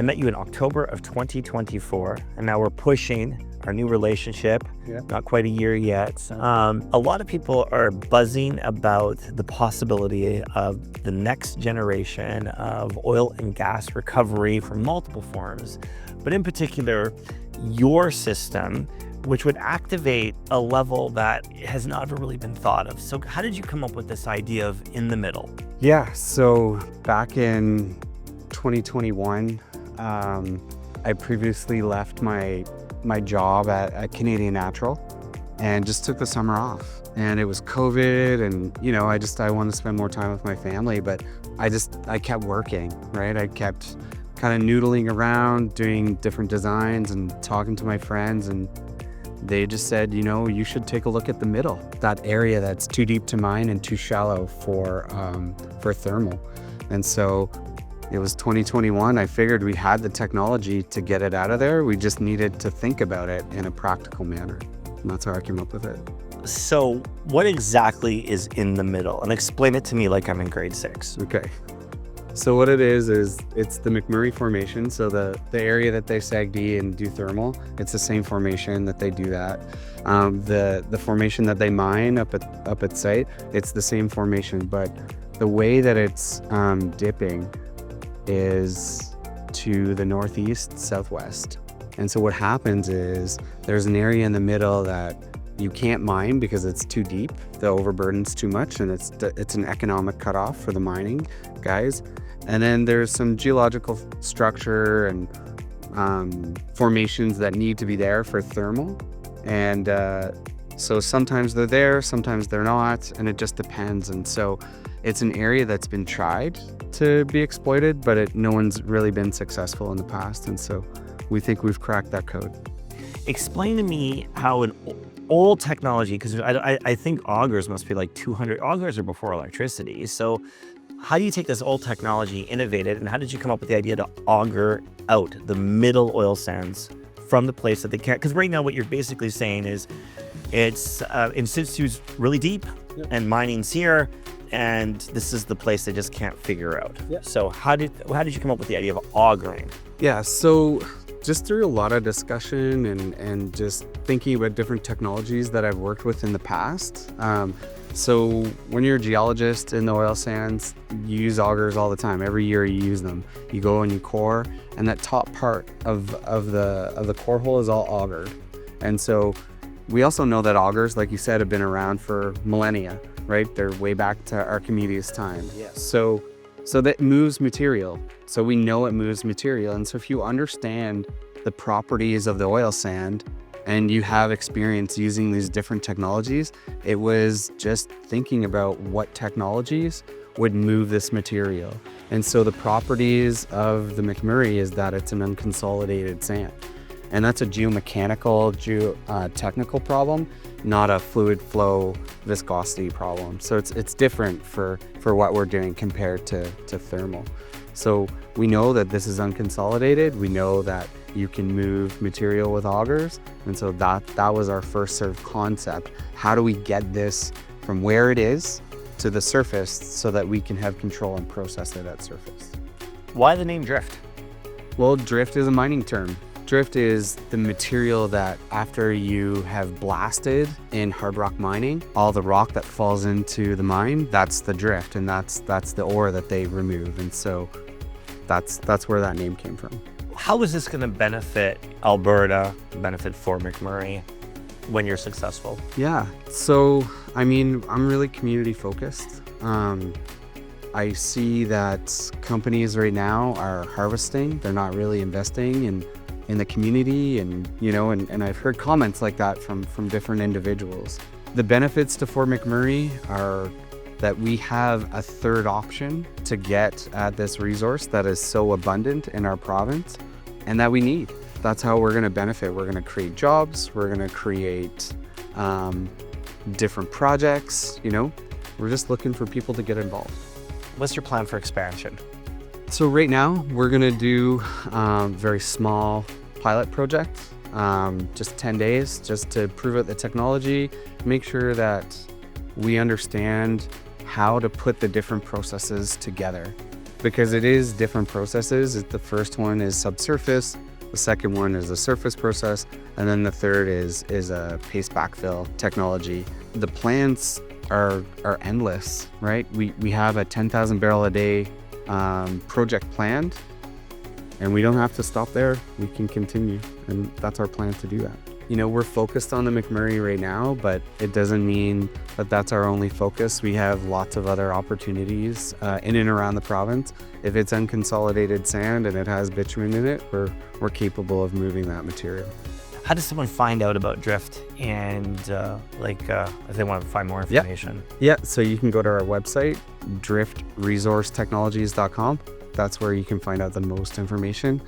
I met you in October of 2024, and now we're pushing our new relationship, not quite a year yet. A lot of people are buzzing about the possibility of the next generation of oil and gas recovery from multiple forms, but in particular, your system, which would activate a level that has never really been thought of. So how did you come up with this idea of in the middle? Yeah, so back in 2021, I previously left my job at Canadian Natural and just took the summer off. And it was COVID, and I wanted to spend more time with my family, but I kept working, right? I kept kind of noodling around, doing different designs and talking to my friends, and they just said, you should take a look at the middle, that area that's too deep to mine and too shallow for thermal. And so it was 2021. I figured we had the technology to get it out of there. We just needed to think about it in a practical manner. And that's how I came up with it. So what exactly is in the middle? And explain it to me like I'm in grade 6. Okay. So what it is it's the McMurray formation. So the area that they SAGD and do thermal, it's the same formation that they do that. The formation that they mine up at site, it's the same formation, but the way that it's dipping is to the northeast, southwest. And so what happens is there's an area in the middle that you can't mine because it's too deep. The overburden's too much, and it's an economic cutoff for the mining guys. And then there's some geological structure and formations that need to be there for thermal. And so sometimes they're there, sometimes they're not, and it just depends. And so it's an area that's been tried to be exploited, but no one's really been successful in the past. And so we think we've cracked that code. Explain to me how an old technology, because I think augers must be like 200, augers are before electricity. So how do you take this old technology, innovate it, and how did you come up with the idea to auger out the middle oil sands from the place that they can't? Because right now what you're basically saying is it's in situ's really deep and mining's here, and this is the place they just can't figure out. So how did you come up with the idea of augering? Yeah, so just through a lot of discussion and just thinking about different technologies that I've worked with in the past. So when you're a geologist in the oil sands, you use augers all the time. Every year you use them. You go and you core, and that top part of the core hole is all augered. And so we also know that augers, like you said, have been around for millennia, right? They're way back to Archimedes' time. So that moves material. So we know it moves material. And so if you understand the properties of the oil sand and you have experience using these different technologies, it was just thinking about what technologies would move this material. And so the properties of the McMurray is that it's an unconsolidated sand. And that's a geomechanical, technical problem, not a fluid flow viscosity problem. So it's different for what we're doing compared to thermal. So we know that this is unconsolidated. We know that you can move material with augers. And so that was our first sort of concept. How do we get this from where it is to the surface so that we can have control and process it at surface? Why the name drift? Well, drift is a mining term. Drift is the material that after you have blasted in hard rock mining, all the rock that falls into the mine, that's the drift, and that's the ore that they remove. And so that's where that name came from. How is this going to benefit Alberta, benefit Fort McMurray when you're successful? Yeah, so I mean, I'm really community focused. I see that companies right now are harvesting. They're not really investing in the community, and I've heard comments like that from different individuals. The benefits to Fort McMurray are that we have a third option to get at this resource that is so abundant in our province and that we need. That's how we're going to benefit. We're going to create jobs. We're going to create different projects. We're just looking for people to get involved. What's your plan for expansion? So right now we're going to do very small pilot project, just 10 days, just to prove out the technology, make sure that we understand how to put the different processes together. because it is different processes. The first one is subsurface, the second one is a surface process, and then the third is a paste backfill technology. The plants are endless, right? We have a 10,000 barrel a day project planned, and we don't have to stop there. We can continue, and that's our plan to do that. You know, we're focused on the McMurray right now, but it doesn't mean that that's our only focus. We have lots of other opportunities in and around the province. If it's unconsolidated sand and it has bitumen in it, we're capable of moving that material. How does someone find out about drift and if they want to find more information? Yeah, so you can go to our website, driftresourcetechnologies.com. That's where you can find out the most information.